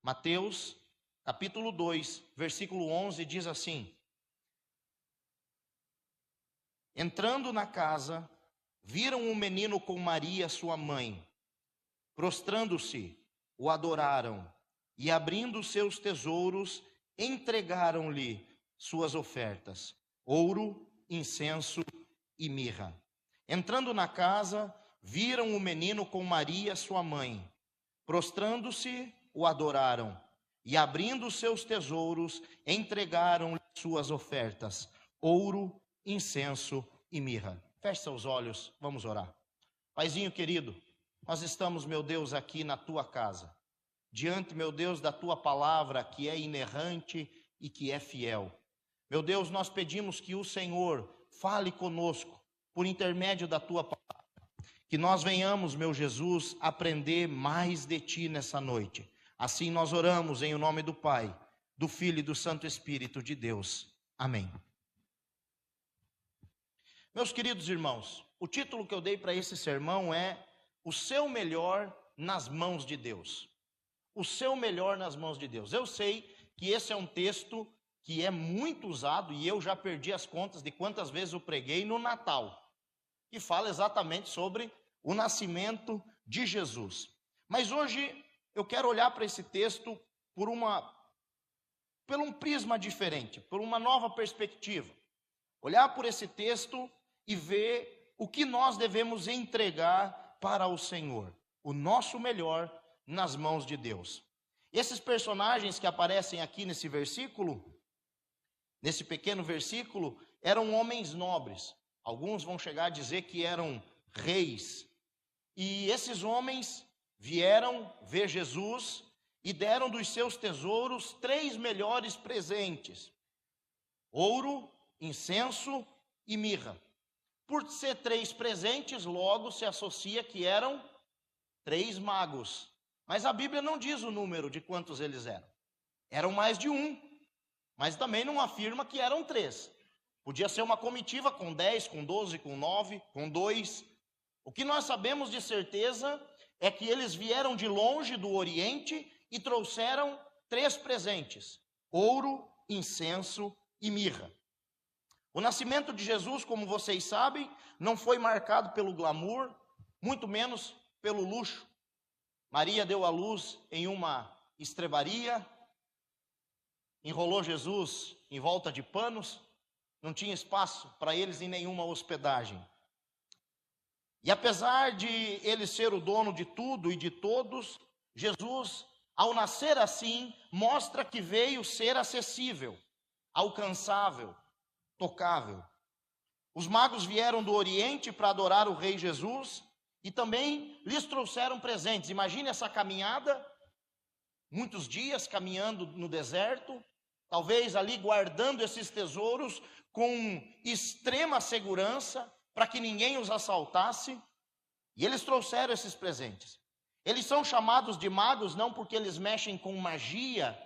Mateus, capítulo 2, versículo 11, diz assim: Entrando na casa, viram um menino com Maria, sua mãe. Prostrando-se, o adoraram, e abrindo seus tesouros, entregaram-lhe suas ofertas: ouro, incenso e mirra. Entrando na casa, viram o menino com Maria, sua mãe. Prostrando-se, o adoraram, e abrindo seus tesouros, entregaram-lhe suas ofertas: ouro, incenso e mirra. Feche seus olhos, vamos orar. Paizinho querido, nós estamos, meu Deus, aqui na tua casa, diante, meu Deus, da tua palavra, que é inerrante e que é fiel. Meu Deus, nós pedimos que o Senhor fale conosco por intermédio da tua palavra, que nós venhamos, meu Jesus, aprender mais de ti nessa noite. Assim nós oramos em o nome do Pai, do Filho e do Santo Espírito de Deus. Amém. Meus queridos irmãos, o título que eu dei para esse sermão é O Seu Melhor nas Mãos de Deus. O seu melhor nas mãos de Deus. Eu sei que esse é um texto que é muito usado, e eu já perdi as contas de quantas vezes eu preguei no Natal, que fala exatamente sobre o nascimento de Jesus. Mas hoje eu quero olhar para esse texto por um prisma diferente, por uma nova perspectiva. Olhar por esse texto e ver o que nós devemos entregar para o Senhor, o nosso melhor nas mãos de Deus. Esses personagens que aparecem aqui nesse versículo, nesse pequeno versículo, eram homens nobres. Alguns vão chegar a dizer que eram reis. E esses homens vieram ver Jesus e deram dos seus tesouros 3 melhores presentes: ouro, incenso e mirra. Por ser 3 presentes, logo se associa que eram 3 magos. Mas a Bíblia não diz o número de quantos eles eram. Eram mais de 1, mas também não afirma que eram 3. Podia ser uma comitiva com 10, com 12, com 9, com 2. O que nós sabemos de certeza é que eles vieram de longe do Oriente e trouxeram 3 presentes: ouro, incenso e mirra. O nascimento de Jesus, como vocês sabem, não foi marcado pelo glamour, muito menos pelo luxo. Maria deu à luz em uma estrebaria, enrolou Jesus em volta de panos, não tinha espaço para eles em nenhuma hospedagem. E apesar de ele ser o dono de tudo e de todos, Jesus, ao nascer assim, mostra que veio ser acessível, alcançável, tocável. Os magos vieram do Oriente para adorar o Rei Jesus e também lhes trouxeram presentes. Imagine essa caminhada, muitos dias caminhando no deserto, talvez ali guardando esses tesouros com extrema segurança, para que ninguém os assaltasse, e eles trouxeram esses presentes. Eles são chamados de magos não porque eles mexem com magia,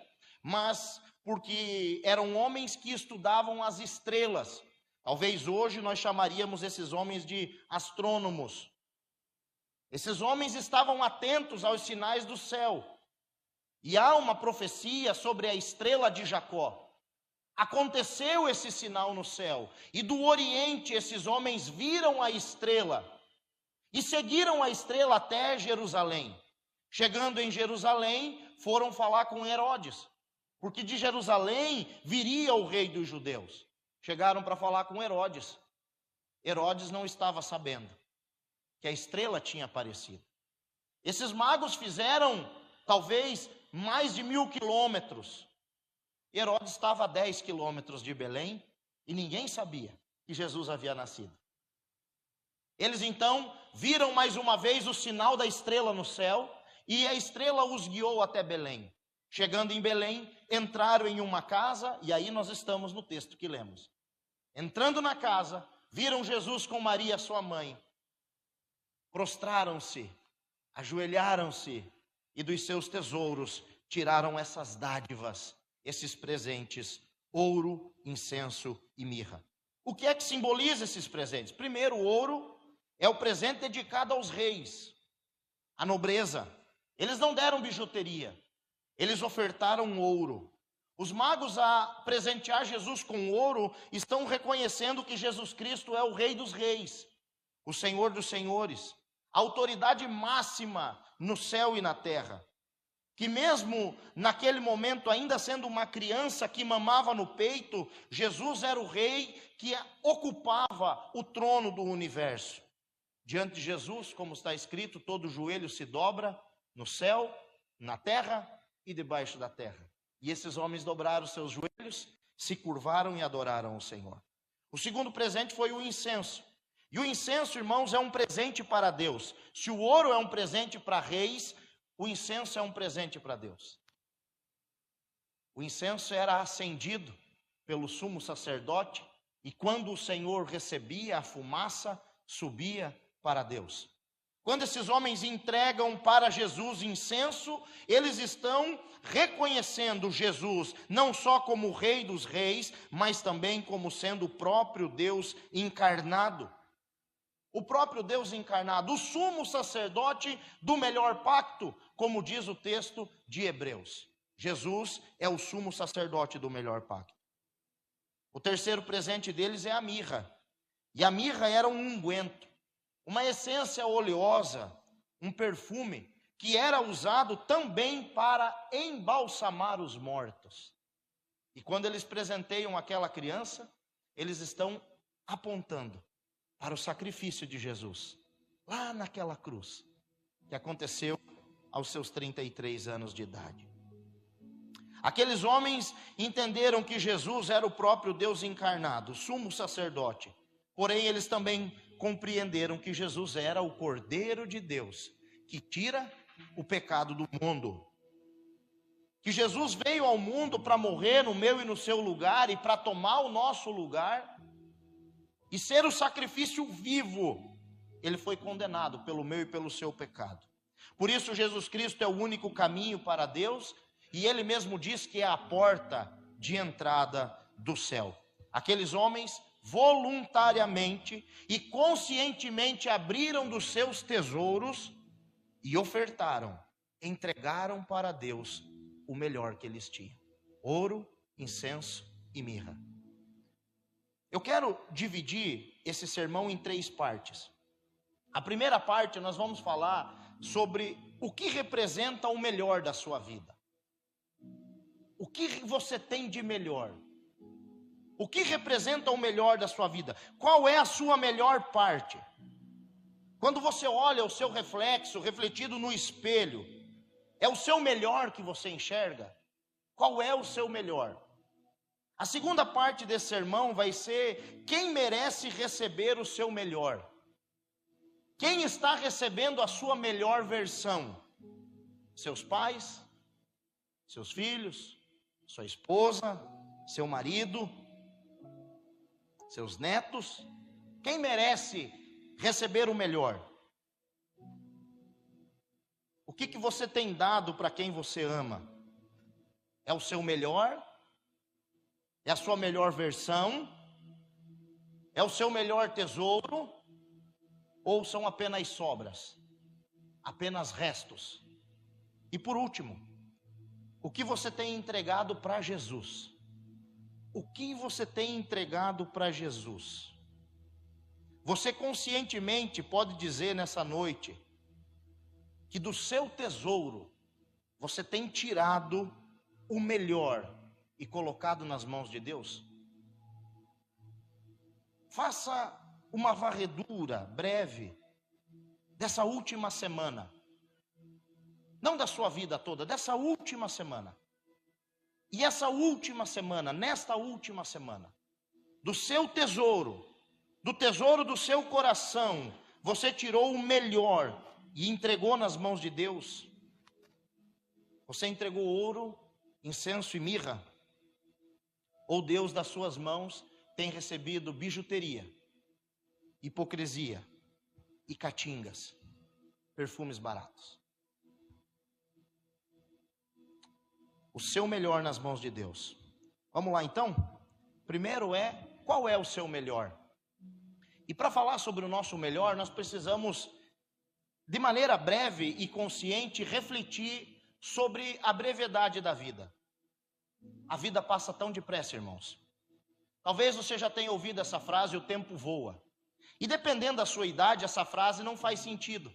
mas porque eram homens que estudavam as estrelas. Talvez hoje nós chamaríamos esses homens de astrônomos. Esses homens estavam atentos aos sinais do céu, e há uma profecia sobre a estrela de Jacó. Aconteceu esse sinal no céu, e do Oriente esses homens viram a estrela, e seguiram a estrela até Jerusalém. Chegando em Jerusalém, foram falar com Herodes, porque de Jerusalém viria o rei dos judeus. Chegaram para falar com Herodes. Herodes não estava sabendo que a estrela tinha aparecido. Esses magos fizeram, talvez, mais de 1000 quilômetros. Herodes estava a 10 quilômetros de Belém e ninguém sabia que Jesus havia nascido. Eles então viram mais uma vez o sinal da estrela no céu e a estrela os guiou até Belém. Chegando em Belém, entraram em uma casa, e aí nós estamos no texto que lemos. Entrando na casa, viram Jesus com Maria, sua mãe. Prostraram-se, ajoelharam-se e dos seus tesouros tiraram essas dádivas, esses presentes: ouro, incenso e mirra. O que é que simboliza esses presentes? Primeiro, o ouro é o presente dedicado aos reis, à nobreza. Eles não deram bijuteria, Eles ofertaram ouro. Os magos, a presentear Jesus com ouro, estão reconhecendo que Jesus Cristo é o Rei dos Reis, o Senhor dos Senhores, a autoridade máxima no céu e na terra. Que mesmo naquele momento, ainda sendo uma criança que mamava no peito, Jesus era o rei que ocupava o trono do universo. Diante de Jesus, como está escrito, todo joelho se dobra no céu, na terra e debaixo da terra. E esses homens dobraram seus joelhos, se curvaram e adoraram o Senhor. O segundo presente foi o incenso. E o incenso, irmãos, é um presente para Deus. Se o ouro é um presente para reis, o incenso é um presente para Deus. O incenso era acendido pelo sumo sacerdote, e quando o Senhor recebia a fumaça, subia para Deus. Quando esses homens entregam para Jesus incenso, eles estão reconhecendo Jesus não só como o Rei dos Reis, mas também como sendo o próprio Deus encarnado. O próprio Deus encarnado, o sumo sacerdote do melhor pacto, como diz o texto de Hebreus. Jesus é o sumo sacerdote do melhor pacto. O terceiro presente deles é a mirra. E a mirra era um unguento, uma essência oleosa, um perfume, que era usado também para embalsamar os mortos. E quando eles presenteiam aquela criança, eles estão apontando para o sacrifício de Jesus, lá naquela cruz, que aconteceu aos seus 33 anos de idade. Aqueles homens entenderam que Jesus era o próprio Deus encarnado, o sumo sacerdote. Porém, eles também compreenderam que Jesus era o Cordeiro de Deus, que tira o pecado do mundo. Que Jesus veio ao mundo para morrer no meu e no seu lugar e para tomar o nosso lugar e ser o sacrifício vivo. Ele foi condenado pelo meu e pelo seu pecado. Por isso Jesus Cristo é o único caminho para Deus, e Ele mesmo diz que é a porta de entrada do céu. Aqueles homens voluntariamente e conscientemente abriram dos seus tesouros e ofertaram, entregaram para Deus o melhor que eles tinham: ouro, incenso e mirra. Eu quero dividir esse sermão em 3 partes. A primeira parte nós vamos falar sobre o que representa o melhor da sua vida. O que você tem de melhor? O que representa o melhor da sua vida? Qual é a sua melhor parte? Quando você olha o seu reflexo refletido no espelho, é o seu melhor que você enxerga? Qual é o seu melhor? A segunda parte desse sermão vai ser: quem merece receber o seu melhor? Quem está recebendo a sua melhor versão? Seus pais? Seus filhos? Sua esposa? Seu marido? Seus netos? Quem merece receber o melhor? O que você tem dado para quem você ama? É o seu melhor? É a sua melhor versão? É o seu melhor tesouro? Ou são apenas sobras? Apenas restos? E por último, o que você tem entregado para Jesus? O que você tem entregado para Jesus? Você conscientemente pode dizer nessa noite que do seu tesouro você tem tirado o melhor e colocado nas mãos de Deus? Faça uma varredura breve dessa última semana, não da sua vida toda, dessa última semana. E essa última semana, nesta última semana, do seu tesouro, do tesouro do seu coração, você tirou o melhor e entregou nas mãos de Deus? Você entregou ouro, incenso e mirra? Ou Deus das suas mãos tem recebido bijuteria, hipocrisia e catingas, perfumes baratos? O seu melhor nas mãos de Deus. Vamos lá então? Primeiro qual é o seu melhor? E para falar sobre o nosso melhor, nós precisamos, de maneira breve e consciente, refletir sobre a brevidade da vida. A vida passa tão depressa, irmãos. Talvez você já tenha ouvido essa frase, o tempo voa. E dependendo da sua idade, essa frase não faz sentido.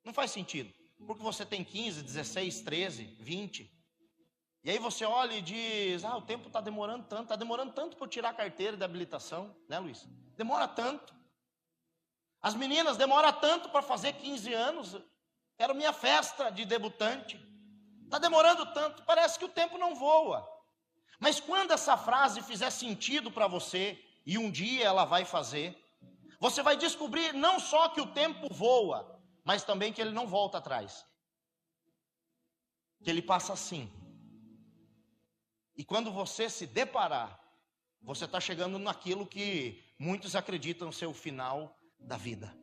Não faz sentido. Porque você tem 15, 16, 13, 20. E aí você olha e diz, o tempo está demorando tanto. Está demorando tanto para eu tirar a carteira de habilitação, né, Luiz? Demora tanto. As meninas demoram tanto para fazer 15 anos. Era minha festa de debutante. Está demorando tanto, parece que o tempo não voa. Mas quando essa frase fizer sentido para você, e um dia ela vai fazer, você vai descobrir não só que o tempo voa, mas também que ele não volta atrás. Que ele passa assim. E quando você se deparar, você está chegando naquilo que muitos acreditam ser o final da vida.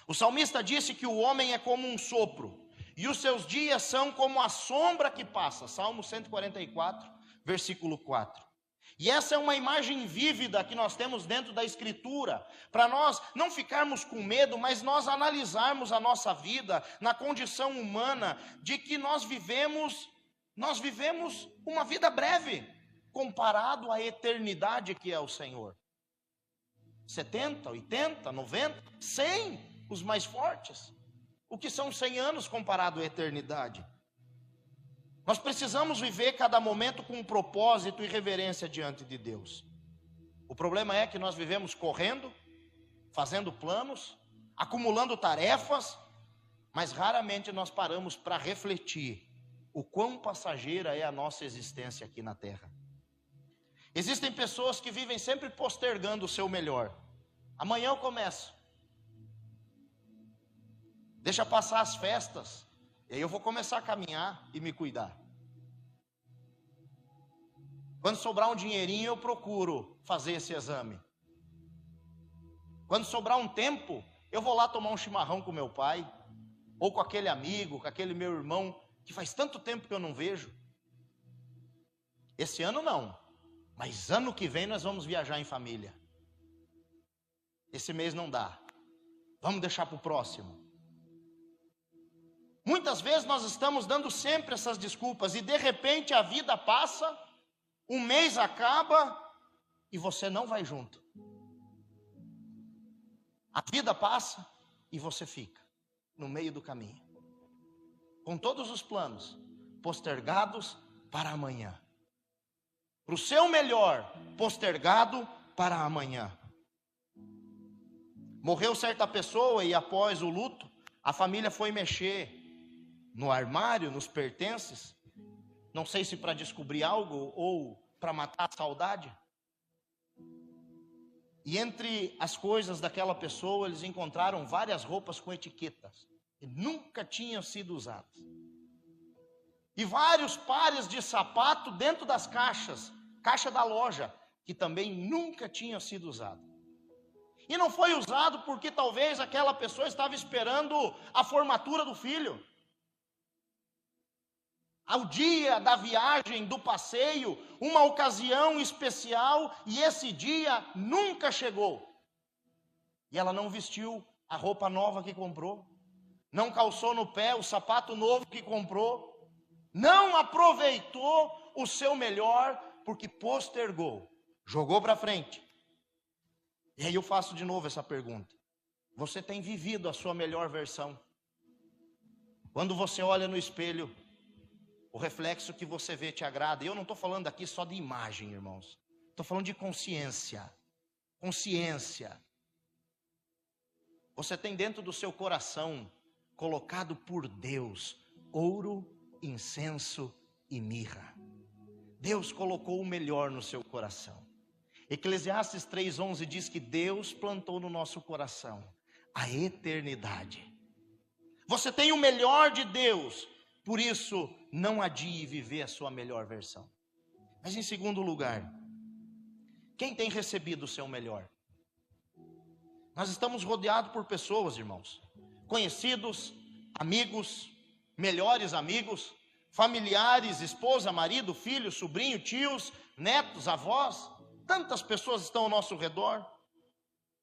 O salmista disse que o homem é como um sopro, e os seus dias são como a sombra que passa. Salmo 144, versículo 4. E essa é uma imagem vívida que nós temos dentro da Escritura, para nós não ficarmos com medo, mas nós analisarmos a nossa vida na condição humana de que nós vivemos uma vida breve, comparado à eternidade que é o Senhor. 70, 80, 90, 100, os mais fortes. O que são 100 anos comparado à eternidade? Nós precisamos viver cada momento com um propósito e reverência diante de Deus. O problema é que nós vivemos correndo, fazendo planos, acumulando tarefas, mas raramente nós paramos para refletir o quão passageira é a nossa existência aqui na terra. Existem pessoas que vivem sempre postergando o seu melhor. Amanhã eu começo. Deixa passar as festas, e aí eu vou começar a caminhar e me cuidar. Quando sobrar um dinheirinho, eu procuro fazer esse exame. Quando sobrar um tempo, eu vou lá tomar um chimarrão com meu pai, ou com aquele amigo, com aquele meu irmão, que faz tanto tempo que eu não vejo. Esse ano não, mas ano que vem nós vamos viajar em família. Esse mês não dá, vamos deixar para o próximo. Muitas vezes nós estamos dando sempre essas desculpas, e de repente a vida passa, um mês acaba, e você não vai junto. A vida passa, e você fica no meio do caminho, com todos os planos postergados para amanhã. Para o seu melhor, postergado para amanhã. Morreu certa pessoa e após o luto, a família foi mexer no armário, nos pertences, não sei se para descobrir algo ou para matar a saudade. E entre as coisas daquela pessoa, eles encontraram várias roupas com etiquetas, que nunca tinham sido usadas. E vários pares de sapato dentro das caixas, caixa da loja, que também nunca tinham sido usados. E não foi usado porque talvez aquela pessoa estava esperando a formatura do filho. Ao dia da viagem, do passeio, uma ocasião especial, e esse dia nunca chegou. E ela não vestiu a roupa nova que comprou, não calçou no pé o sapato novo que comprou, não aproveitou o seu melhor, porque postergou, jogou para frente. E aí eu faço de novo essa pergunta: você tem vivido a sua melhor versão? Quando você olha no espelho, o reflexo que você vê te agrada? E eu não estou falando aqui só de imagem, irmãos. Estou falando de consciência. Consciência. Você tem dentro do seu coração, colocado por Deus, ouro, incenso e mirra. Deus colocou o melhor no seu coração. Eclesiastes 3:11 diz que Deus plantou no nosso coração a eternidade. Você tem o melhor de Deus, por isso não adie viver a sua melhor versão. Mas em segundo lugar, quem tem recebido o seu melhor? Nós estamos rodeados por pessoas, irmãos, conhecidos, amigos, melhores amigos, familiares, esposa, marido, filho, sobrinho, tios, netos, avós. Tantas pessoas estão ao nosso redor.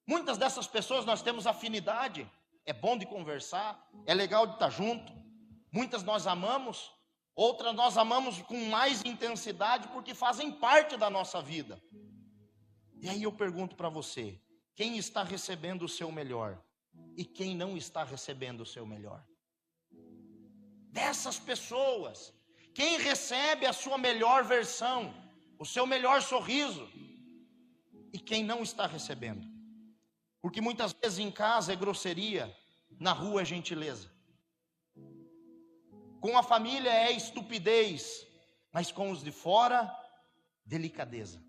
Muitas dessas pessoas nós temos afinidade. É bom de conversar, é legal de estar junto. Muitas nós amamos, outras nós amamos com mais intensidade porque fazem parte da nossa vida. E aí eu pergunto para você, quem está recebendo o seu melhor e quem não está recebendo o seu melhor? Dessas pessoas, quem recebe a sua melhor versão, o seu melhor sorriso, e quem não está recebendo? Porque muitas vezes em casa é grosseria, na rua é gentileza. Com a família é estupidez, mas com os de fora, delicadeza.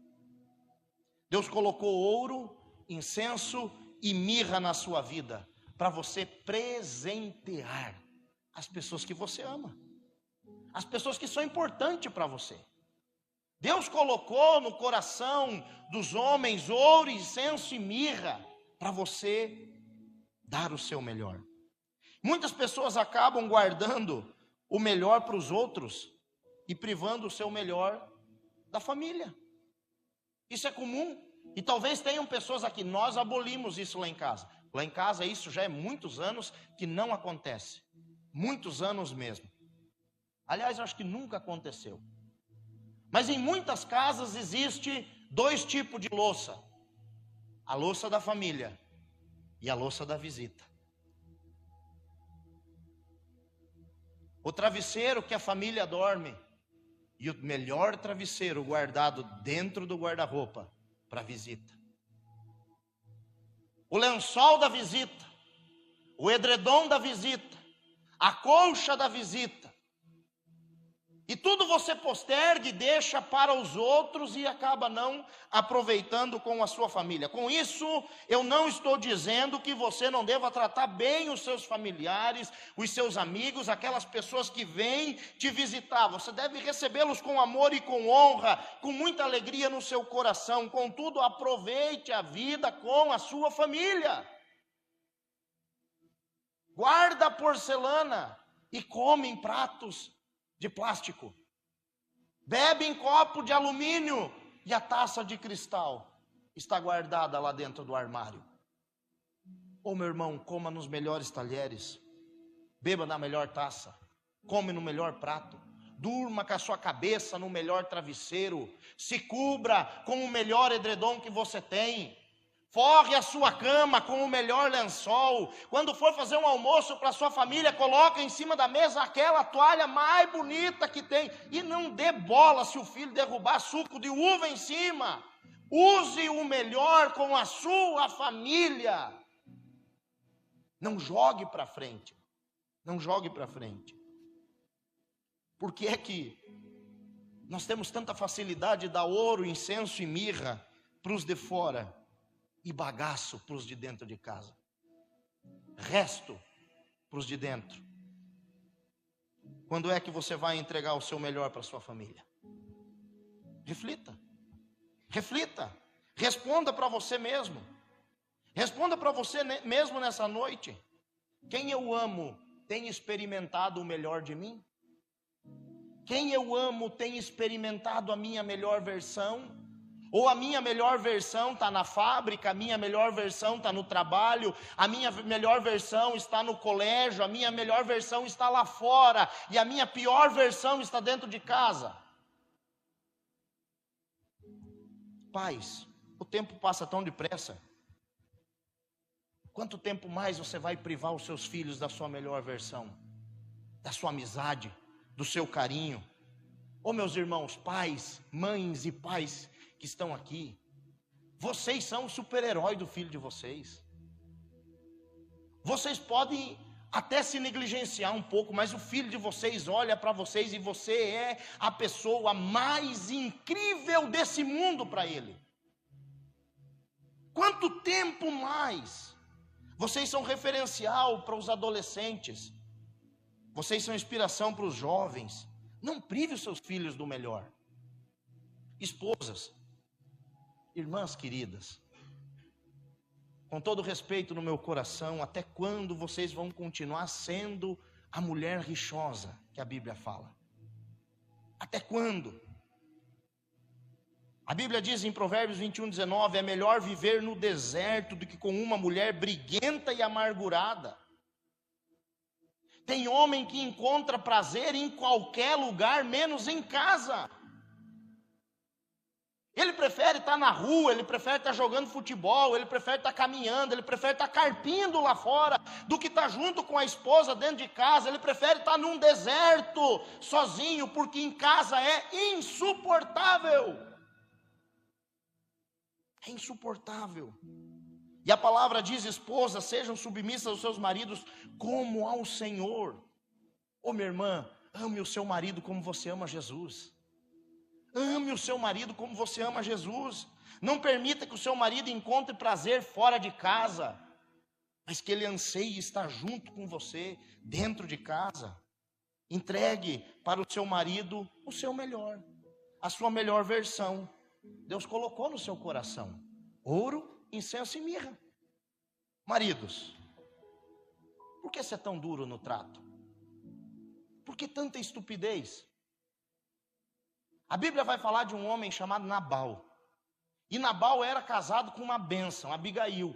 Deus colocou ouro, incenso e mirra na sua vida, para você presentear as pessoas que você ama, as pessoas que são importantes para você. Deus colocou no coração dos homens ouro, incenso e mirra, para você dar o seu melhor. Muitas pessoas acabam guardando o melhor para os outros e privando o seu melhor da família. Isso é comum. E talvez tenham pessoas aqui, nós abolimos isso lá em casa. Lá em casa isso já é muitos anos que não acontece. Muitos anos mesmo. Aliás, eu acho que nunca aconteceu. Mas em muitas casas existe dois tipos de louça. A louça da família e a louça da visita. O travesseiro que a família dorme e o melhor travesseiro guardado dentro do guarda-roupa para visita. O lençol da visita, o edredom da visita, a colcha da visita. E tudo você posterga e deixa para os outros e acaba não aproveitando com a sua família. Com isso, eu não estou dizendo que você não deva tratar bem os seus familiares, os seus amigos, aquelas pessoas que vêm te visitar. Você deve recebê-los com amor e com honra, com muita alegria no seu coração. Contudo, aproveite a vida com a sua família. Guarda a porcelana e come em pratos de plástico, bebe em copo de alumínio e a taça de cristal está guardada lá dentro do armário. Ô meu irmão, coma nos melhores talheres, beba na melhor taça, come no melhor prato, durma com a sua cabeça no melhor travesseiro, se cubra com o melhor edredom que você tem, forre a sua cama com o melhor lençol. Quando for fazer um almoço para a sua família, coloque em cima da mesa aquela toalha mais bonita que tem. E não dê bola se o filho derrubar suco de uva em cima. Use o melhor com a sua família. Não jogue para frente. Não jogue para frente. Por que é que nós temos tanta facilidade de dar ouro, incenso e mirra para os de fora e bagaço para os de dentro de casa, resto para os de dentro? Quando é que você vai entregar o seu melhor para a sua família? Reflita, responda para você mesmo, responda para você mesmo nessa noite. Quem eu amo tem experimentado o melhor de mim? Quem eu amo tem experimentado a minha melhor versão? Ou a minha melhor versão está na fábrica, a minha melhor versão está no trabalho, a minha melhor versão está no colégio, a minha melhor versão está lá fora, e a minha pior versão está dentro de casa? Pais, o tempo passa tão depressa. Quanto tempo mais você vai privar os seus filhos da sua melhor versão, da sua amizade, do seu carinho? Ô meus irmãos, pais, mães e pais que estão aqui, vocês são o super-herói do filho de vocês. Vocês podem até se negligenciar um pouco, mas o filho de vocês olha para vocês e você é a pessoa mais incrível desse mundo para ele. Quanto tempo mais? Vocês são referencial para os adolescentes, vocês são inspiração para os jovens. Não prive os seus filhos do melhor. Esposas, irmãs queridas, com todo respeito no meu coração, até quando vocês vão continuar sendo a mulher rixosa que a Bíblia fala? Até quando? A Bíblia diz em Provérbios 21:19, é melhor viver no deserto do que com uma mulher briguenta e amargurada. Tem homem que encontra prazer em qualquer lugar, menos em casa. Ele prefere estar na rua, ele prefere estar jogando futebol, ele prefere estar caminhando, ele prefere estar carpindo lá fora, do que estar junto com a esposa dentro de casa. Ele prefere estar num deserto, sozinho, porque em casa é insuportável. É insuportável. E a palavra diz: esposas, sejam submissas aos seus maridos como ao Senhor. Ô minha irmã, ame o seu marido como você ama Jesus. Ame o seu marido como você ama Jesus. Não permita que o seu marido encontre prazer fora de casa, mas que ele anseie estar junto com você, dentro de casa. Entregue para o seu marido o seu melhor, a sua melhor versão. Deus colocou no seu coração ouro, incenso e mirra. Maridos, por que você é tão duro no trato? Por que tanta estupidez? A Bíblia vai falar de um homem chamado Nabal. E Nabal era casado com uma bênção, Abigail.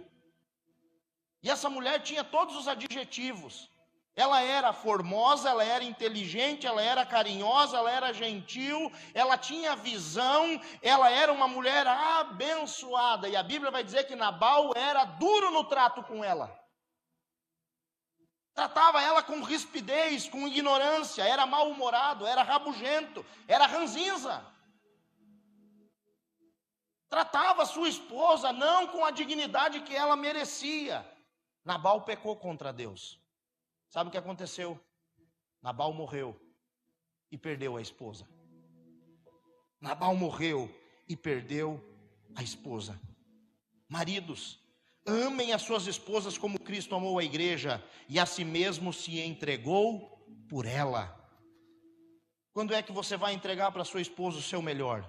E essa mulher tinha todos os adjetivos. Ela era formosa, ela era inteligente, ela era carinhosa, ela era gentil, ela tinha visão, ela era uma mulher abençoada. E a Bíblia vai dizer que Nabal era duro no trato com ela. Tratava ela com rispidez, com ignorância, era mal-humorado, era rabugento, era ranzinza. Tratava sua esposa não com a dignidade que ela merecia. Nabal pecou contra Deus. Sabe o que aconteceu? Nabal morreu e perdeu a esposa. Nabal morreu e perdeu a esposa. Maridos, amem as suas esposas como Cristo amou a igreja e a si mesmo se entregou por ela. Quando é que você vai entregar para sua esposa o seu melhor?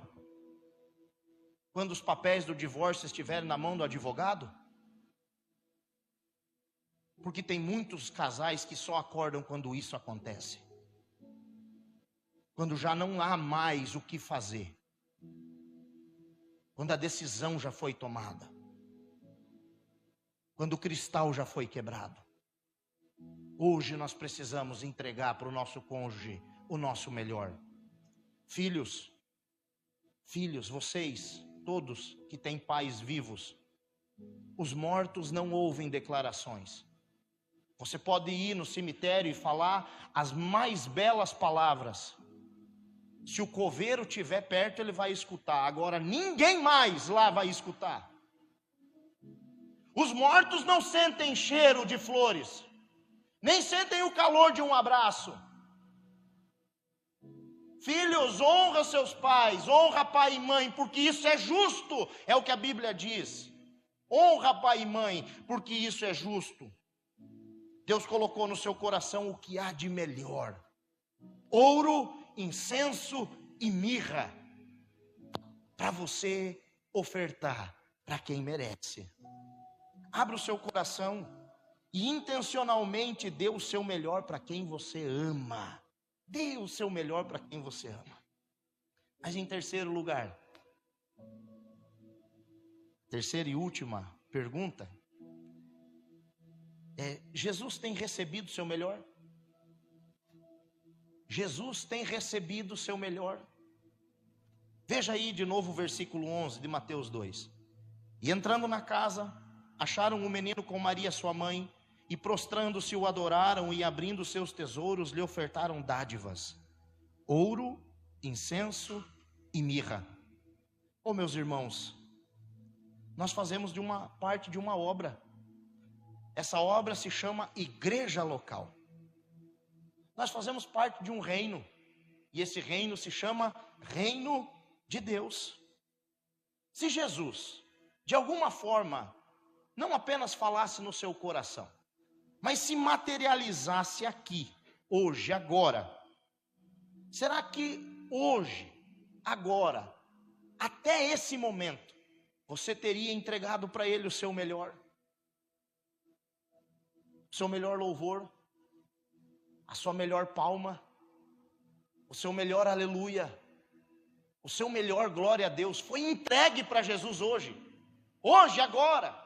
Quando os papéis do divórcio estiverem na mão do advogado? Porque tem muitos casais que só acordam quando isso acontece. Quando já não há mais o que fazer. Quando a decisão já foi tomada. Quando o cristal já foi quebrado. Hoje nós precisamos entregar para o nosso cônjuge o nosso melhor. Filhos, vocês, todos que têm pais vivos, os mortos não ouvem declarações. Você pode ir no cemitério e falar as mais belas palavras. Se o coveiro estiver perto, ele vai escutar. Agora, ninguém mais lá vai escutar. Os mortos não sentem cheiro de flores, nem sentem o calor de um abraço. Filhos, honra seus pais, honra pai e mãe, porque isso é justo, é o que a Bíblia diz. Honra pai e mãe, porque isso é justo. Deus colocou no seu coração o que há de melhor: ouro, incenso e mirra, para você ofertar para quem merece. Abra o seu coração e intencionalmente dê o seu melhor para quem você ama. Dê o seu melhor para quem você ama. Mas em terceiro lugar, terceira e última pergunta, Jesus tem recebido o seu melhor? Jesus tem recebido o seu melhor? Veja aí de novo o versículo 11 de Mateus 2. E entrando na casa, acharam o menino com Maria sua mãe, e prostrando-se o adoraram, e abrindo seus tesouros lhe ofertaram dádivas, ouro, incenso e mirra. Oh, meus irmãos, nós fazemos de uma parte de uma obra. Essa obra se chama igreja local. Nós fazemos parte de um reino, e esse reino se chama Reino de Deus. Se Jesus, de alguma forma, não apenas falasse no seu coração, mas se materializasse aqui, hoje, agora, será que hoje, agora, até esse momento, você teria entregado para Ele o seu melhor? O seu melhor louvor, a sua melhor palma, o seu melhor aleluia, o seu melhor glória a Deus, foi entregue para Jesus hoje, agora.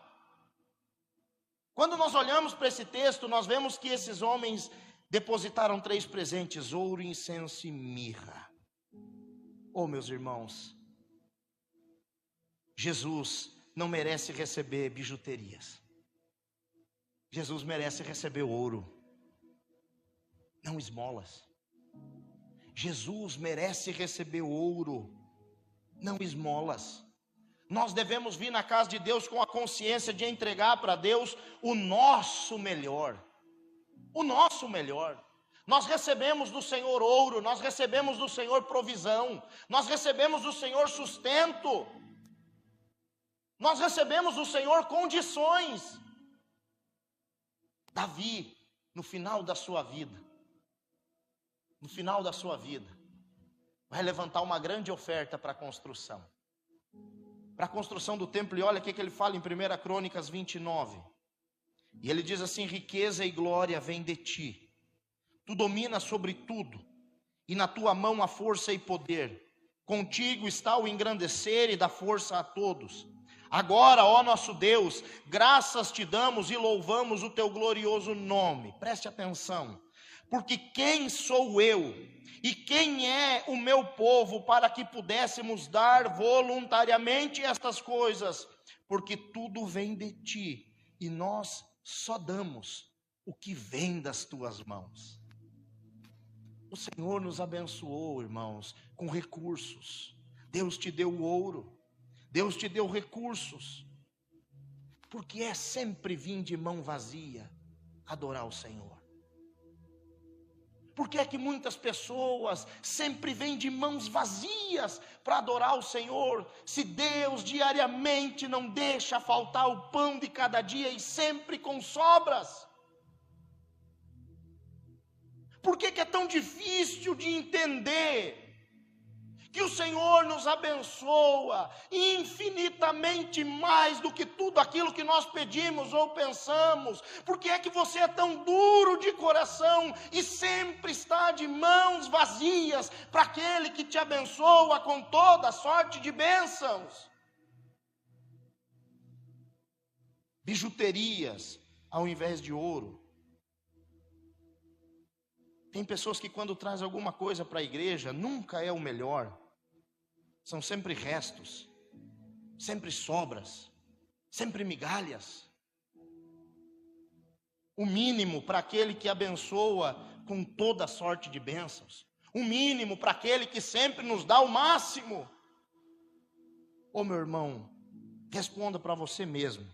Quando nós olhamos para esse texto, nós vemos que esses homens depositaram 3 presentes: ouro, incenso e mirra. Oh, meus irmãos, Jesus não merece receber bijuterias. Jesus merece receber ouro, não esmolas. Jesus merece receber ouro, não esmolas. Nós devemos vir na casa de Deus com a consciência de entregar para Deus o nosso melhor. O nosso melhor. Nós recebemos do Senhor ouro, nós recebemos do Senhor provisão, nós recebemos do Senhor sustento, nós recebemos do Senhor condições. Davi, no final da sua vida, vai levantar uma grande oferta para a construção. Para a construção do templo, e olha o que ele fala em 1 Crônicas 29. E ele diz assim: riqueza e glória vêm de ti, tu dominas sobre tudo, e na tua mão há força e poder, contigo está o engrandecer e dar força a todos. Agora, ó nosso Deus, graças te damos e louvamos o teu glorioso nome. Preste atenção, porque quem sou eu e quem é o meu povo para que pudéssemos dar voluntariamente estas coisas? Porque tudo vem de ti e nós só damos o que vem das tuas mãos. O Senhor nos abençoou, irmãos, com recursos. Deus te deu ouro, Deus te deu recursos, porque é sempre vir de mão vazia adorar o Senhor. Por que é que muitas pessoas sempre vêm de mãos vazias para adorar o Senhor, se Deus diariamente não deixa faltar o pão de cada dia e sempre com sobras? Por que que é tão difícil de entender que o Senhor nos abençoa infinitamente mais do que tudo aquilo que nós pedimos ou pensamos? Por que é que você é tão duro de coração e sempre está de mãos vazias para aquele que te abençoa com toda sorte de bênçãos? Bijuterias ao invés de ouro. Tem pessoas que quando traz alguma coisa para a igreja, nunca é o melhor. São sempre restos, sempre sobras, sempre migalhas. O mínimo para aquele que abençoa com toda sorte de bênçãos. O mínimo para aquele que sempre nos dá o máximo. Ô meu irmão, responda para você mesmo.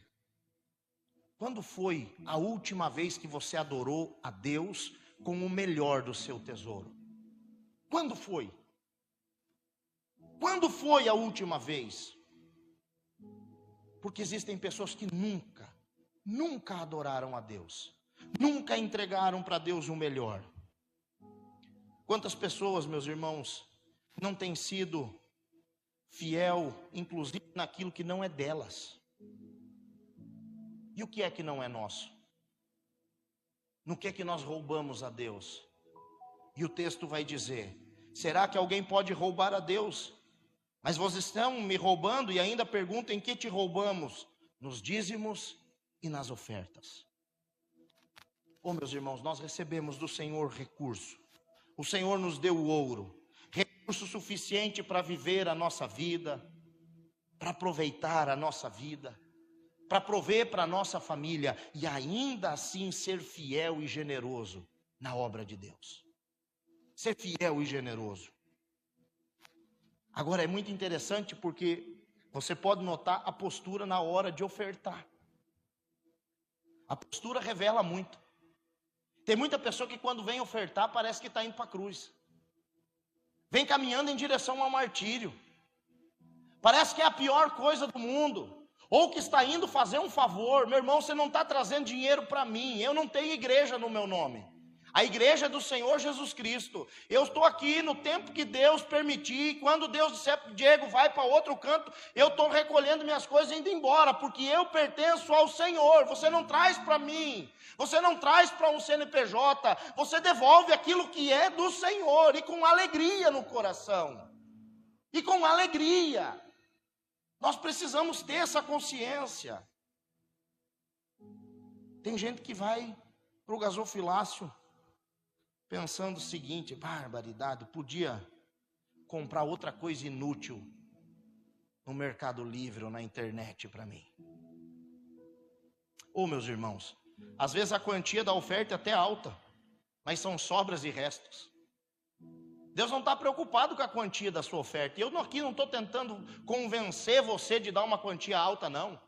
Quando foi a última vez que você adorou a Deus com o melhor do seu tesouro? Quando foi? Quando foi a última vez? Porque existem pessoas que nunca adoraram a Deus, nunca entregaram para Deus o melhor. Quantas pessoas, meus irmãos, não têm sido fiel, inclusive naquilo que não é delas? E o que é que não é nosso? No que é que nós roubamos a Deus? E o texto vai dizer: será que alguém pode roubar a Deus? Mas vocês estão me roubando e ainda perguntam: em que te roubamos? Nos dízimos e nas ofertas. Oh, meus irmãos, nós recebemos do Senhor recurso. O Senhor nos deu ouro, recurso suficiente para viver a nossa vida, para aproveitar a nossa vida, para prover para a nossa família e ainda assim ser fiel e generoso na obra de Deus. Ser fiel e generoso. Agora é muito interessante porque você pode notar a postura na hora de ofertar. A postura revela muito. Tem muita pessoa que quando vem ofertar parece que está indo para a cruz. Vem caminhando em direção ao martírio. Parece que é a pior coisa do mundo. Ou que está indo fazer um favor. Meu irmão, você não está trazendo dinheiro para mim. Eu não tenho igreja no meu nome. A igreja é do Senhor Jesus Cristo. Eu estou aqui no tempo que Deus permitir. Quando Deus disser, Diego, vai para outro canto, eu estou recolhendo minhas coisas e indo embora, porque eu pertenço ao Senhor. Você não traz para mim. Você não traz para um CNPJ. Você devolve aquilo que é do Senhor, e com alegria no coração. E com alegria. Nós precisamos ter essa consciência. Tem gente que vai para o gasofilácio pensando o seguinte: barbaridade, podia comprar outra coisa inútil no Mercado Livre ou na internet para mim. Meus irmãos, às vezes a quantia da oferta é até alta, mas são sobras e restos. Deus não está preocupado com a quantia da sua oferta. E eu aqui não estou tentando convencer você de dar uma quantia alta, não.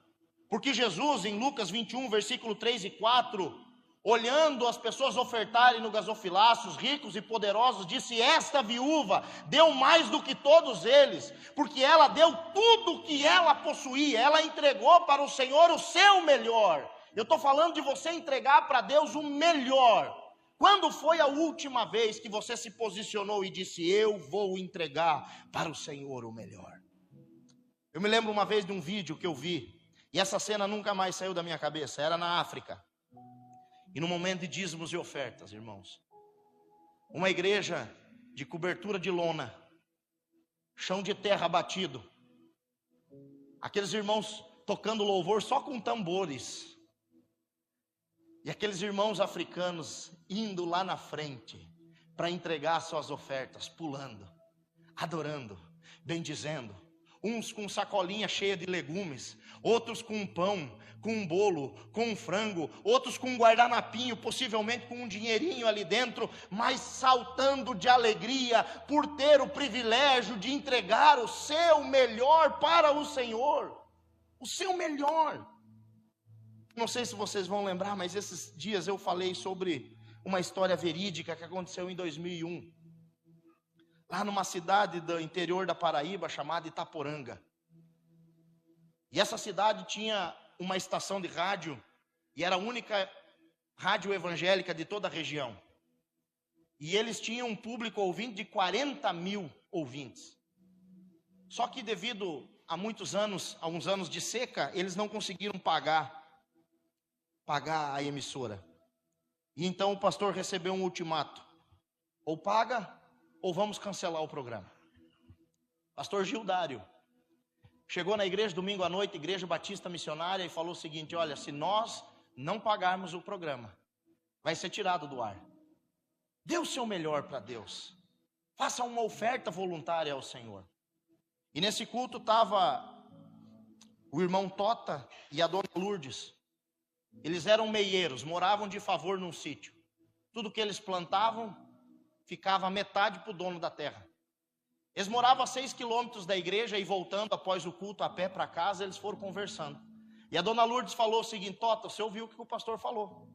Porque Jesus, em Lucas 21, versículo 3 e 4, olhando as pessoas ofertarem no gasofilácio, os ricos e poderosos, disse: esta viúva deu mais do que todos eles, porque ela deu tudo o que ela possuía, ela entregou para o Senhor o seu melhor. Eu estou falando de você entregar para Deus o melhor. Quando foi a última vez que você se posicionou e disse: eu vou entregar para o Senhor o melhor? Eu me lembro uma vez de um vídeo que eu vi, e essa cena nunca mais saiu da minha cabeça. Era na África, e no momento de dízimos e ofertas, irmãos, uma igreja de cobertura de lona, chão de terra batido, aqueles irmãos tocando louvor só com tambores, e aqueles irmãos africanos indo lá na frente para entregar suas ofertas, pulando, adorando, bendizendo, uns com sacolinha cheia de legumes, outros com um pão, com um bolo, com um frango, outros com um guardanapinho, possivelmente com um dinheirinho ali dentro, mas saltando de alegria por ter o privilégio de entregar o seu melhor para o Senhor, o seu melhor. Não sei se vocês vão lembrar, mas esses dias eu falei sobre uma história verídica que aconteceu em 2001, lá numa cidade do interior da Paraíba chamada Itaporanga. E essa cidade tinha uma estação de rádio, e era a única rádio evangélica de toda a região. E eles tinham um público ouvinte de 40 mil ouvintes. Só que devido a uns anos de seca, eles não conseguiram pagar a emissora. E então o pastor recebeu um ultimato: ou paga, ou vamos cancelar o programa. Pastor Gildário chegou na igreja domingo à noite, Igreja Batista Missionária, e falou o seguinte: olha, se nós não pagarmos o programa, vai ser tirado do ar. Dê o seu melhor para Deus, faça uma oferta voluntária ao Senhor. E nesse culto estava o irmão Tota e a dona Lourdes. Eles eram meieiros, moravam de favor num sítio. Tudo que eles plantavam ficava metade para o dono da terra. Eles moravam a 6 quilômetros da igreja, e voltando após o culto a pé para casa, eles foram conversando. E a dona Lourdes falou o seguinte: Tota, você ouviu o que o pastor falou?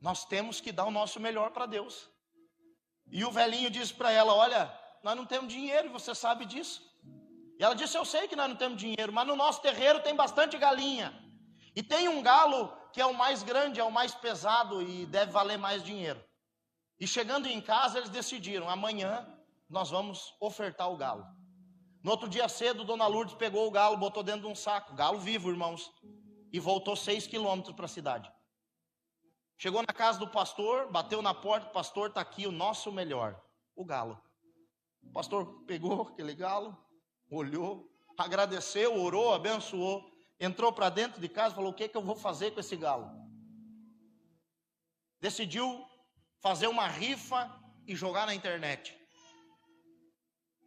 Nós temos que dar o nosso melhor para Deus. E o velhinho disse para ela: olha, nós não temos dinheiro, e você sabe disso. E ela disse: eu sei que nós não temos dinheiro, mas no nosso terreiro tem bastante galinha. E tem um galo que é o mais grande, é o mais pesado e deve valer mais dinheiro. E chegando em casa, eles decidiram: amanhã nós vamos ofertar o galo. No outro dia cedo, dona Lourdes pegou o galo, botou dentro de um saco, galo vivo, irmãos, e voltou 6 quilômetros para a cidade. Chegou na casa do pastor, bateu na porta: pastor, está aqui o nosso melhor, o galo. O pastor pegou aquele galo, olhou, agradeceu, orou, abençoou, entrou para dentro de casa e falou: o que eu vou fazer com esse galo? Decidiu fazer uma rifa e jogar na internet.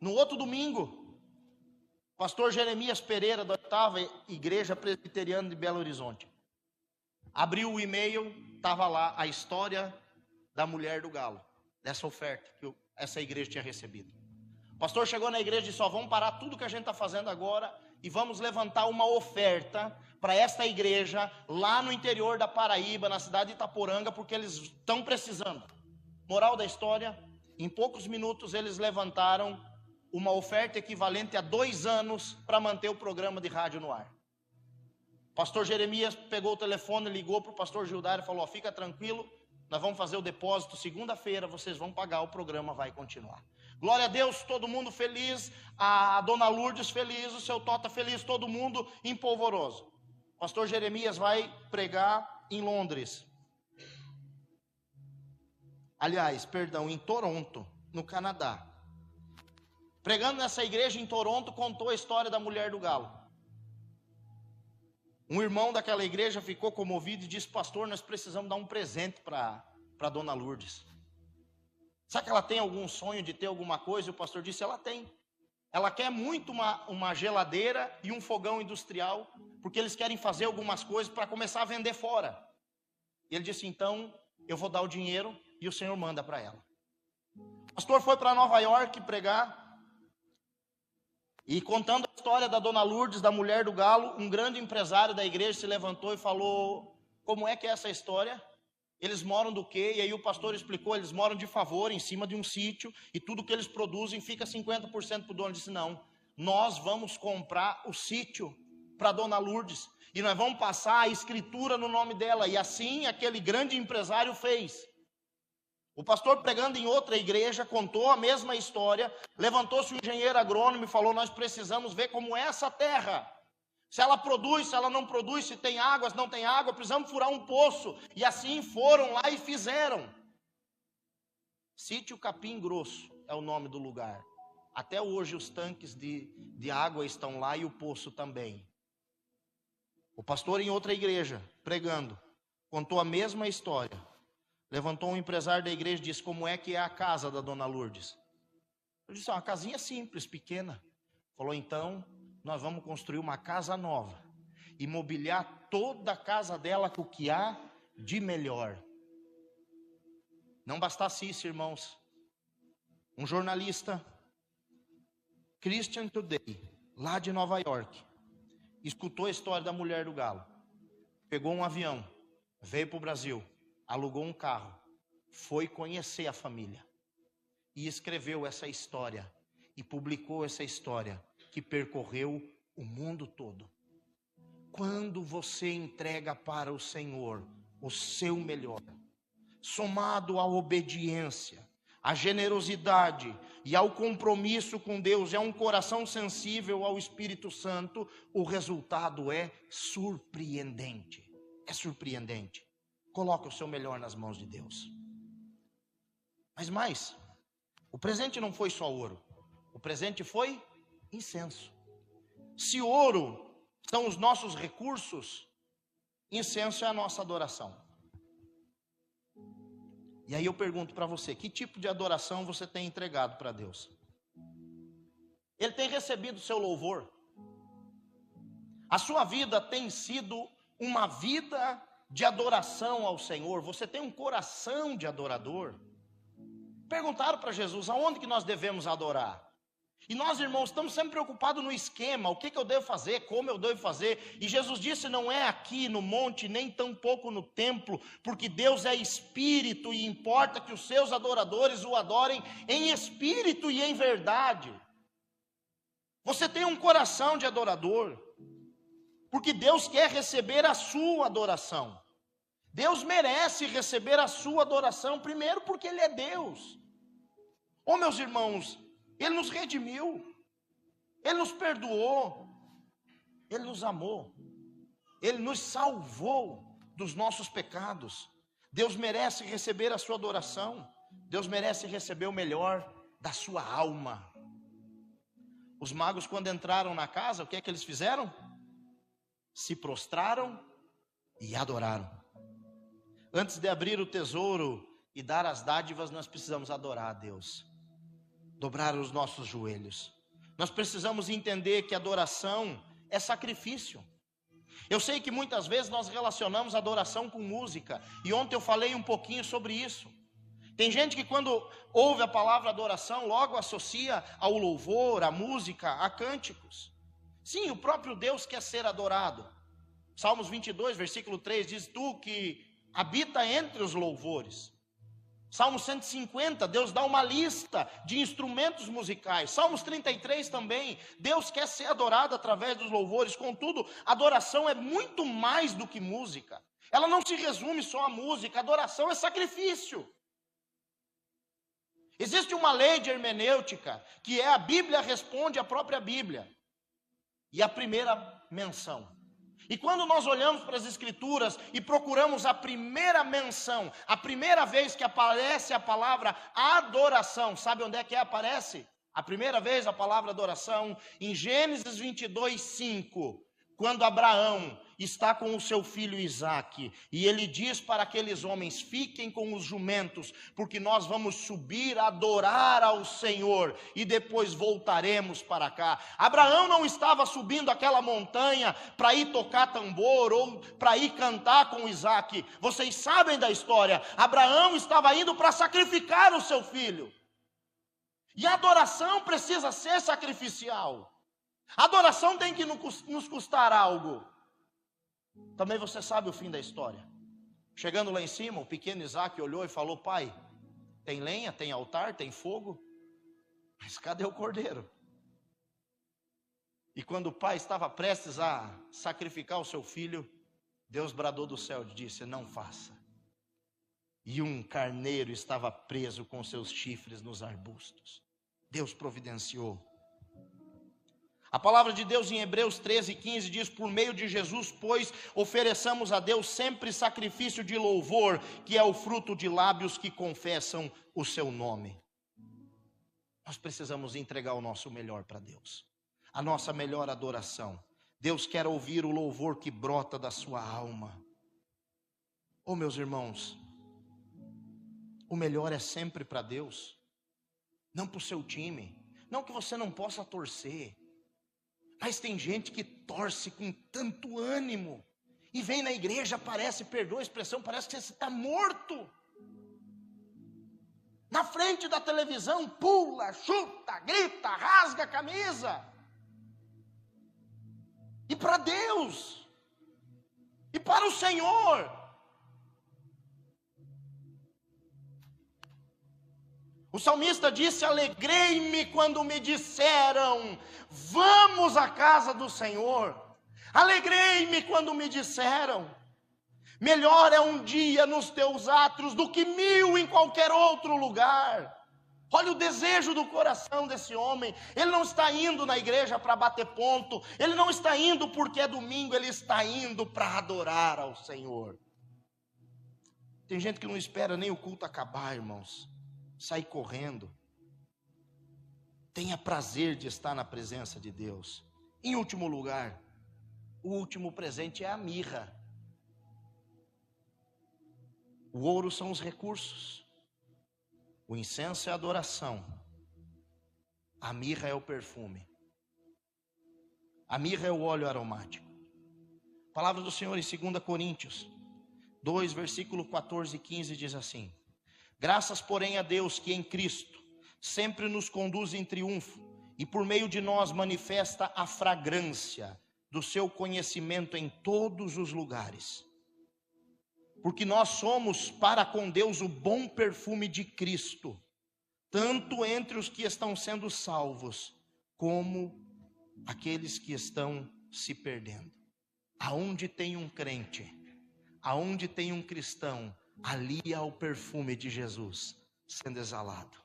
No outro domingo, pastor Jeremias Pereira, da 8ª Igreja Presbiteriana de Belo Horizonte, abriu o e-mail, estava lá a história da mulher do galo, dessa oferta que essa igreja tinha recebido. O pastor chegou na igreja e disse: vamos parar tudo que a gente está fazendo agora e vamos levantar uma oferta para esta igreja lá no interior da Paraíba, na cidade de Itaporanga, porque eles estão precisando. Moral da história: em poucos minutos eles levantaram uma oferta equivalente a 2 anos para manter o programa de rádio no ar. Pastor Jeremias pegou o telefone, ligou para o pastor Gildário e falou: fica tranquilo, nós vamos fazer o depósito segunda-feira, vocês vão pagar, o programa vai continuar. Glória a Deus, todo mundo feliz, a dona Lourdes feliz, o seu Tota feliz, todo mundo empolvoroso. Pastor Jeremias vai pregar em Londres. Aliás, perdão, em Toronto, no Canadá. Pregando nessa igreja em Toronto, contou a história da mulher do galo. Um irmão daquela igreja ficou comovido e disse: pastor, nós precisamos dar um presente para a dona Lourdes. Será que ela tem algum sonho de ter alguma coisa? E o pastor disse, ela tem. Ela quer muito uma geladeira e um fogão industrial, porque eles querem fazer algumas coisas para começar a vender fora. E ele disse, então, eu vou dar o dinheiro e o Senhor manda para ela. O pastor foi para Nova York pregar, e contando a história da dona Lourdes, da mulher do galo, um grande empresário da igreja se levantou e falou, como é que é essa história? Eles moram do quê? E aí o pastor explicou, eles moram de favor, em cima de um sítio, e tudo que eles produzem fica 50% para o dono. Ele disse, não, nós vamos comprar o sítio para dona Lourdes, e nós vamos passar a escritura no nome dela. E assim aquele grande empresário fez. O pastor, pregando em outra igreja, contou a mesma história. Levantou-se um engenheiro agrônomo e falou, nós precisamos ver como é essa terra. Se ela produz, se ela não produz, se tem água, se não tem água, precisamos furar um poço. E assim foram lá e fizeram. Sítio Capim Grosso é o nome do lugar. Até hoje os tanques de água estão lá e o poço também. O pastor em outra igreja, pregando, contou a mesma história. Levantou um empresário da igreja e disse, como é que é a casa da dona Lourdes? Eu disse, uma casinha simples, pequena. Falou, então, nós vamos construir uma casa nova e mobiliar toda a casa dela com o que há de melhor. Não bastasse isso, irmãos. Um jornalista, Christian Today, lá de Nova York, escutou a história da mulher do galo, pegou um avião, veio para o Brasil, alugou um carro, foi conhecer a família e escreveu essa história e publicou essa história que percorreu o mundo todo. Quando você entrega para o Senhor o seu melhor, somado à obediência, à generosidade e ao compromisso com Deus, é um coração sensível ao Espírito Santo, o resultado é surpreendente. É surpreendente. Coloque o seu melhor nas mãos de Deus. Mas mais, o presente não foi só ouro, o presente foi incenso. Se ouro são os nossos recursos, incenso é a nossa adoração. E aí eu pergunto para você, que tipo de adoração você tem entregado para Deus? Ele tem recebido o seu louvor? A sua vida tem sido uma vida de adoração ao Senhor? Você tem um coração de adorador? Perguntaram para Jesus, aonde que nós devemos adorar? E nós, irmãos, estamos sempre preocupados no esquema, o que eu devo fazer, como eu devo fazer. E Jesus disse, não é aqui no monte, nem tampouco no templo, porque Deus é espírito e importa que os seus adoradores o adorem em espírito e em verdade. Você tem um coração de adorador, porque Deus quer receber a sua adoração. Deus merece receber a sua adoração, primeiro porque Ele é Deus. Oh, meus irmãos, Ele nos redimiu, Ele nos perdoou, Ele nos amou, Ele nos salvou dos nossos pecados. Deus merece receber a sua adoração, Deus merece receber o melhor da sua alma. Os magos, quando entraram na casa, o que é que eles fizeram? Se prostraram e adoraram. Antes de abrir o tesouro e dar as dádivas, nós precisamos adorar a Deus, dobrar os nossos joelhos. Nós precisamos entender que adoração é sacrifício. Eu sei que muitas vezes nós relacionamos adoração com música, e ontem eu falei um pouquinho sobre isso. Tem gente que quando ouve a palavra adoração, logo associa ao louvor, à música, a cânticos. Sim, o próprio Deus quer ser adorado. Salmos 22, versículo 3 diz, tu que habita entre os louvores. Salmo 150, Deus dá uma lista de instrumentos musicais. Salmos 33 também, Deus quer ser adorado através dos louvores. Contudo, adoração é muito mais do que música. Ela não se resume só à música, adoração é sacrifício. Existe uma lei de hermenêutica, que é a Bíblia responde à própria Bíblia. E a primeira menção. E quando nós olhamos para as Escrituras e procuramos a primeira menção, a primeira vez que aparece a palavra adoração, sabe onde é que aparece? A primeira vez a palavra adoração, em Gênesis 22, 5, quando Abraão está com o seu filho Isaque, e ele diz para aqueles homens: fiquem com os jumentos, porque nós vamos subir a adorar ao Senhor, e depois voltaremos para cá. Abraão não estava subindo aquela montanha para ir tocar tambor, ou para ir cantar com Isaque. Vocês sabem da história. Abraão estava indo para sacrificar o seu filho. E a adoração precisa ser sacrificial. A adoração tem que nos custar algo. Também você sabe o fim da história. Chegando lá em cima, o pequeno Isaque olhou e falou: pai, tem lenha, tem altar, tem fogo, mas cadê o cordeiro? E quando o pai estava prestes a sacrificar o seu filho, Deus bradou do céu e disse: não faça. E um carneiro estava preso com seus chifres nos arbustos. Deus providenciou. A palavra de Deus em Hebreus 13:15 diz: por meio de Jesus, pois, ofereçamos a Deus sempre sacrifício de louvor, que é o fruto de lábios que confessam o seu nome. Nós precisamos entregar o nosso melhor para Deus, a nossa melhor adoração. Deus quer ouvir o louvor que brota da sua alma. Oh, meus irmãos, o melhor é sempre para Deus, não para o seu time. Não que você não possa torcer, mas tem gente que torce com tanto ânimo, e vem na igreja, parece, perdoa a expressão, parece que você está morto. Na frente da televisão, pula, chuta, grita, rasga a camisa. E para Deus, e para o Senhor. O salmista disse: alegrei-me quando me disseram, vamos à casa do Senhor. Alegrei-me quando me disseram, melhor é um dia nos teus átrios do que 1000 em qualquer outro lugar. Olha o desejo do coração desse homem. Ele não está indo na igreja para bater ponto, ele não está indo porque é domingo, ele está indo para adorar ao Senhor. Tem gente que não espera nem o culto acabar, irmãos, sai correndo. Tenha prazer de estar na presença de Deus. Em último lugar, o último presente é a mirra. O ouro são os recursos, o incenso é a adoração, a mirra é o perfume, a mirra é o óleo aromático. A palavra do Senhor em 2 Coríntios 2, versículo 14 e 15 diz assim: graças, porém, a Deus que em Cristo sempre nos conduz em triunfo e por meio de nós manifesta a fragrância do seu conhecimento em todos os lugares. Porque nós somos para com Deus o bom perfume de Cristo, tanto entre os que estão sendo salvos, como aqueles que estão se perdendo. Aonde tem um crente, aonde tem um cristão, ali há o perfume de Jesus sendo exalado.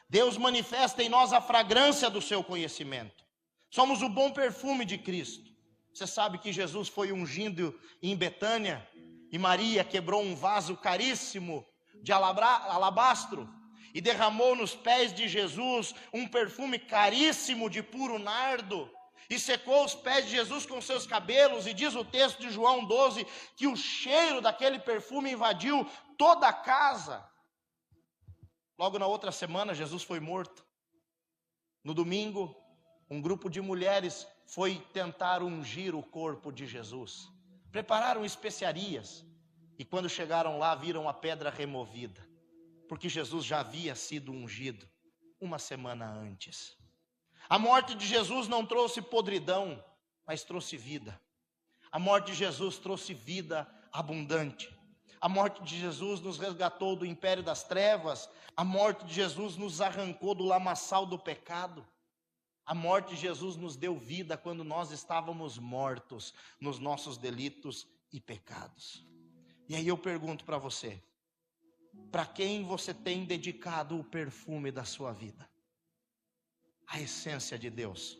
Deus manifesta em nós a fragrância do seu conhecimento. Somos o bom perfume de Cristo. Você sabe que Jesus foi ungido em Betânia, e Maria quebrou um vaso caríssimo de alabastro e derramou nos pés de Jesus um perfume caríssimo de puro nardo, e secou os pés de Jesus com seus cabelos, e diz o texto de João 12, que o cheiro daquele perfume invadiu toda a casa. Logo na outra semana, Jesus foi morto. No domingo, um grupo de mulheres foi tentar ungir o corpo de Jesus. Prepararam especiarias, e quando chegaram lá, viram a pedra removida, porque Jesus já havia sido ungido uma semana antes. A morte de Jesus não trouxe podridão, mas trouxe vida. A morte de Jesus trouxe vida abundante. A morte de Jesus nos resgatou do império das trevas. A morte de Jesus nos arrancou do lamaçal do pecado. A morte de Jesus nos deu vida quando nós estávamos mortos nos nossos delitos e pecados. E aí eu pergunto para você, para quem você tem dedicado o perfume da sua vida? A essência de Deus.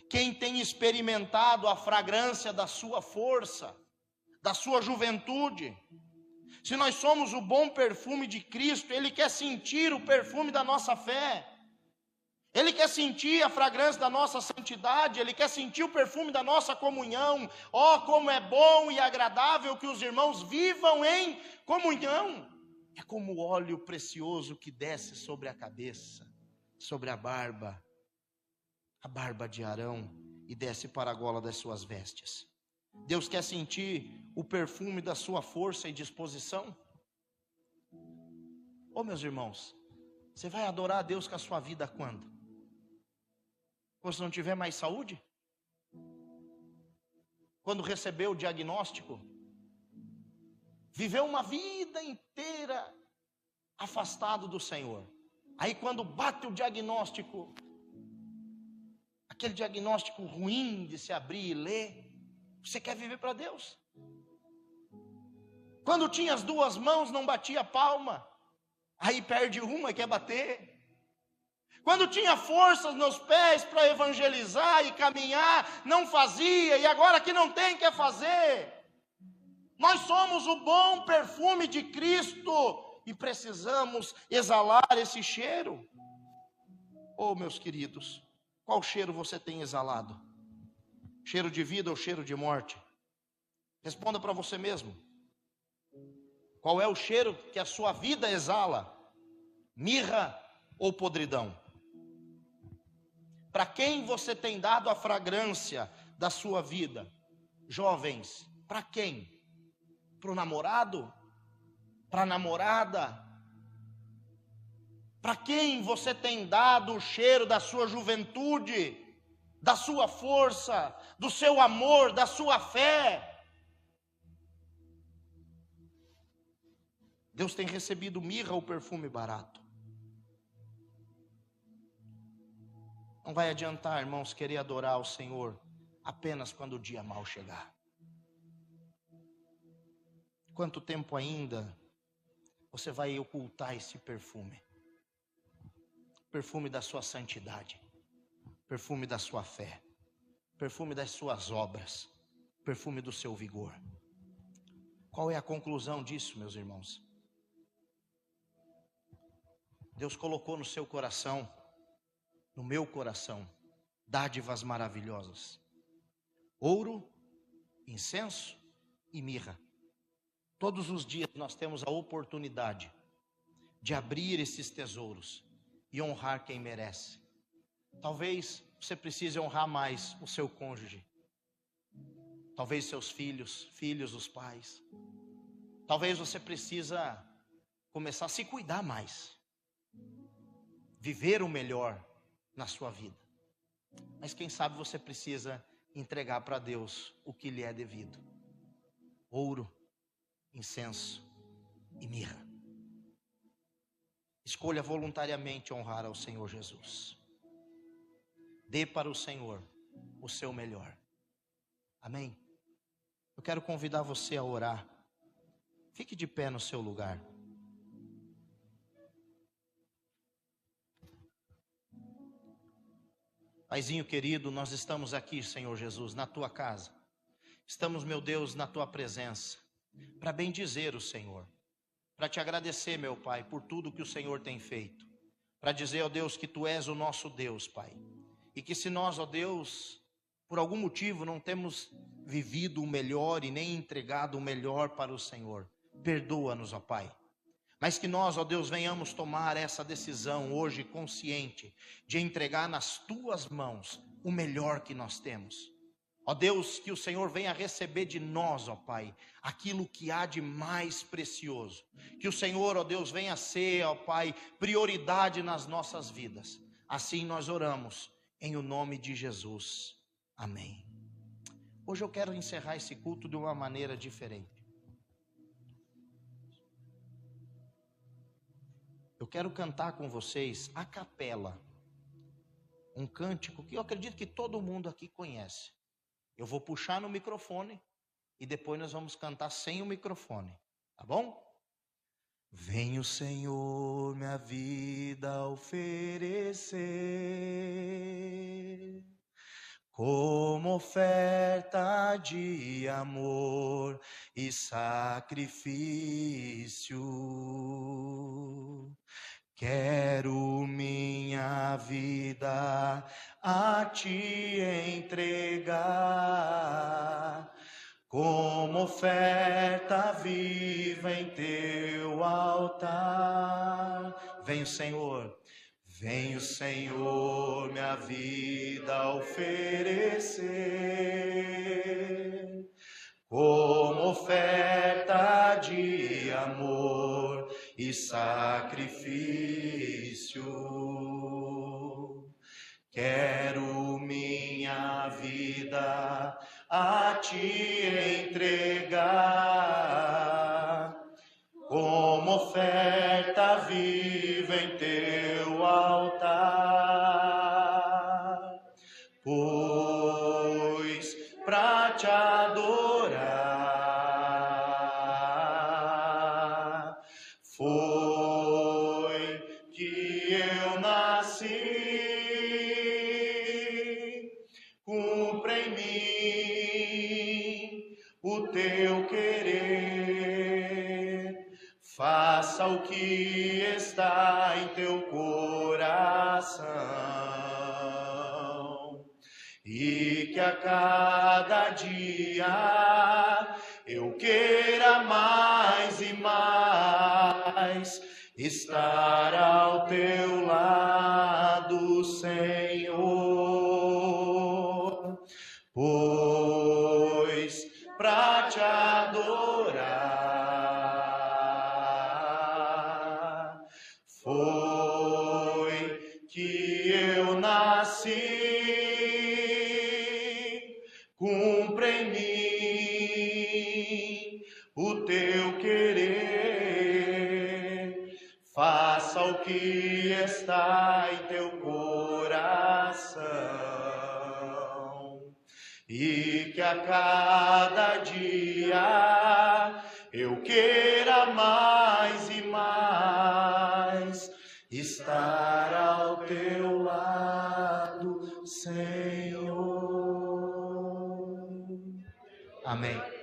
Quem tem experimentado a fragrância da sua força, da sua juventude? Se nós somos o bom perfume de Cristo, Ele quer sentir o perfume da nossa fé. Ele quer sentir a fragrância da nossa santidade, Ele quer sentir o perfume da nossa comunhão. Oh, como é bom e agradável que os irmãos vivam em comunhão. É como o óleo precioso que desce sobre a cabeça, sobre a barba de Arão, e desce para a gola das suas vestes. Deus quer sentir o perfume da sua força e disposição. Oh, meus irmãos, você vai adorar a Deus com a sua vida quando? Quando você não tiver mais saúde? Quando recebeu o diagnóstico? Viveu uma vida inteira afastado do Senhor. Aí quando bate o diagnóstico, aquele diagnóstico ruim de se abrir e ler, você quer viver para Deus? Quando tinha as duas mãos, não batia palma. Aí perde uma e quer bater. Quando tinha forças nos pés para evangelizar e caminhar, não fazia. E agora que não tem, quer fazer. Nós somos o bom perfume de Cristo e precisamos exalar esse cheiro. Oh, meus queridos, qual cheiro você tem exalado? Cheiro de vida ou cheiro de morte? Responda para você mesmo. Qual é o cheiro que a sua vida exala? Mirra ou podridão? Para quem você tem dado a fragrância da sua vida? Jovens, para quem? Para o namorado? Para a namorada? Para quem você tem dado o cheiro da sua juventude, da sua força, do seu amor, da sua fé? Deus tem recebido mirra ou perfume barato? Não vai adiantar, irmãos, querer adorar ao Senhor apenas quando o dia mal chegar. Quanto tempo ainda você vai ocultar esse perfume? Perfume da sua santidade, perfume da sua fé, perfume das suas obras, perfume do seu vigor. Qual é a conclusão disso, meus irmãos? Deus colocou no seu coração, no meu coração, dádivas maravilhosas: ouro, incenso e mirra. Todos os dias nós temos a oportunidade de abrir esses tesouros e honrar quem merece. Talvez você precise honrar mais o seu cônjuge, talvez seus filhos dos pais. Talvez você precisa começar a se cuidar mais, viver o melhor na sua vida. Mas quem sabe você precisa entregar para Deus o que lhe é devido: ouro, incenso e mirra. Escolha voluntariamente honrar ao Senhor Jesus. Dê para o Senhor o seu melhor. Amém? Eu quero convidar você a orar. Fique de pé no seu lugar. Paizinho querido, nós estamos aqui, Senhor Jesus, na tua casa. Estamos, meu Deus, na tua presença, para bendizer o Senhor, para te agradecer, meu Pai, por tudo que o Senhor tem feito, para dizer, ó Deus, que tu és o nosso Deus, Pai, e que se nós, ó Deus, por algum motivo não temos vivido o melhor e nem entregado o melhor para o Senhor, perdoa-nos, ó Pai. Mas que nós, ó Deus, venhamos tomar essa decisão hoje consciente de entregar nas tuas mãos o melhor que nós temos. Ó Deus, que o Senhor venha receber de nós, ó Pai, aquilo que há de mais precioso. Que o Senhor, ó Deus, venha ser, ó Pai, prioridade nas nossas vidas. Assim nós oramos em o nome de Jesus. Amém. Hoje eu quero encerrar esse culto de uma maneira diferente. Eu quero cantar com vocês a capela, um cântico que eu acredito que todo mundo aqui conhece. Eu vou puxar no microfone e depois nós vamos cantar sem o microfone, tá bom? Vem o Senhor minha vida oferecer, como oferta de amor e sacrifício. Quero minha vida a Ti entregar, como oferta viva em Teu altar. Vem o Senhor, minha vida oferecer, como oferta de amor e sacrifício. Quero minha vida a Ti entregar, como oferta viva em Teu altar, pois pra Te adorar foi que eu nasci. Cumpra em mim o Teu querer, faça o que está em Teu coração, e que a cada dia eu queira mais e mais estar ao Teu lado, Senhor, pois pra Te adorar foi que eu nasci. Cumpra em mim o Teu querer, faça o que está em Teu coração, e que a cada dia eu queira mais e mais estar ao Teu lado, Senhor. Amém.